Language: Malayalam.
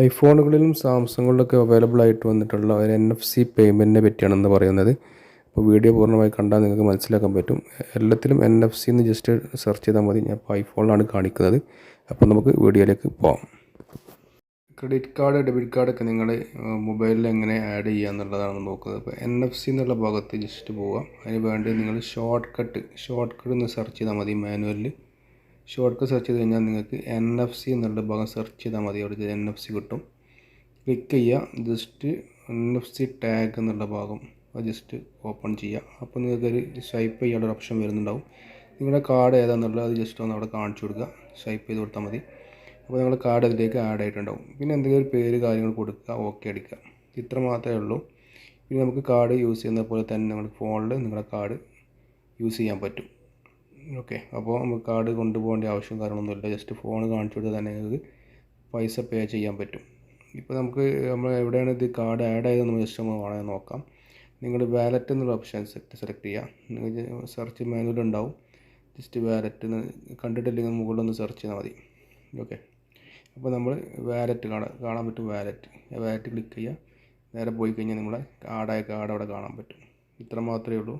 ഐഫോണുകളിലും സാംസങ്ങുകളിലൊക്കെ അവൈലബിൾ ആയിട്ട് വന്നിട്ടുള്ള ഒരു NFC പേയ്മെൻറ്റിനെ പറ്റിയാണെന്ന് പറയുന്നത്. അപ്പോൾ വീഡിയോ പൂർണ്ണമായി കണ്ടാൽ നിങ്ങൾക്ക് മനസ്സിലാക്കാൻ പറ്റും. എല്ലാത്തിലും NFC എന്ന് ജസ്റ്റ് സെർച്ച് ചെയ്താൽ മതി. ഞാൻ ഇപ്പോൾ ഐഫോണിലാണ് കാണിക്കുന്നത്. അപ്പോൾ നമുക്ക് വീഡിയോയിലേക്ക് പോകാം. ക്രെഡിറ്റ് കാർഡ്, ഡെബിറ്റ് കാർഡൊക്കെ നിങ്ങൾ മൊബൈലിൽ എങ്ങനെ ആഡ് ചെയ്യുക എന്നുള്ളതാണ് നോക്കുന്നത്. അപ്പോൾ NFC എന്നുള്ള ഭാഗത്ത് ജസ്റ്റ് പോവുക. അതിന് വേണ്ടി നിങ്ങൾ ഷോർട്ട് കട്ട് ഒന്ന് സെർച്ച് ചെയ്താൽ മതി. മാനുവലിൽ ഷോർട്ട് കട്ട് സെർച്ച് ചെയ്ത് കഴിഞ്ഞാൽ നിങ്ങൾക്ക് NFC എന്നുള്ള ഭാഗം സെർച്ച് ചെയ്താൽ മതി. അവിടെ NFC കിട്ടും. ക്ലിക്ക് ചെയ്യുക. ജസ്റ്റ് NFC ടാഗ് എന്നുള്ള ഭാഗം അത് ജസ്റ്റ് ഓപ്പൺ ചെയ്യുക. അപ്പോൾ നിങ്ങൾക്കൊരു സ്വൈപ്പ് ചെയ്യാനുള്ള ഓപ്ഷൻ വരുന്നുണ്ടാവും. നിങ്ങളുടെ കാർഡ് ഏതാണെന്നുള്ളത് അത് ജസ്റ്റ് ഒന്ന് അവിടെ കാണിച്ചു കൊടുക്കുക. സ്വൈപ്പ് ചെയ്ത് കൊടുത്താൽ മതി. അപ്പോൾ നിങ്ങളുടെ കാർഡ് അതിലേക്ക് ആഡ് ആയിട്ടുണ്ടാവും. പിന്നെ എന്തെങ്കിലും ഒരു പേര് കാര്യങ്ങൾ കൊടുക്കുക, ഓക്കെ അടിക്കുക. ഇത്ര മാത്രമേ ഉള്ളൂ. പിന്നെ നമുക്ക് കാർഡ് യൂസ് ചെയ്യുന്ന പോലെ തന്നെ നമ്മുടെ ഫോണിൽ നിങ്ങളുടെ കാർഡ് യൂസ് ചെയ്യാൻ പറ്റും. ഓക്കെ, അപ്പോൾ നമുക്ക് കാർഡ് കൊണ്ടുപോകേണ്ട ആവശ്യം കാര്യങ്ങളൊന്നുമില്ല. ജസ്റ്റ് ഫോൺ കാണിച്ചു കൊടുത്താൽ തന്നെ നിങ്ങൾക്ക് പൈസ പേ ചെയ്യാൻ പറ്റും. ഇപ്പോൾ നമ്മൾ എവിടെയാണ് ഇത് കാർഡ് ആഡ് ആയതെന്ന് ജസ്റ്റ് നമ്മൾ വേണമെങ്കിൽ നോക്കാം. നിങ്ങൾ വാലറ്റ് എന്നുള്ള ഓപ്ഷൻ സെലക്ട് ചെയ്യുക. നിങ്ങൾക്ക് സെർച്ച് മാനുവൽ ഉണ്ടാവും. ജസ്റ്റ് വാലറ്റ് കണ്ടിട്ടില്ലെങ്കിൽ മുകളിലൊന്ന് സെർച്ച് ചെയ്താൽ മതി. ഓക്കെ, അപ്പോൾ നമ്മൾ വാലറ്റ് കാണാൻ പറ്റും. വാലറ്റ് ക്ലിക്ക് ചെയ്യുക. നേരെ പോയി കഴിഞ്ഞാൽ നിങ്ങളെ ആഡായ കാർഡ് അവിടെ കാണാൻ പറ്റും. ഇത്ര മാത്രമേ ഉള്ളൂ.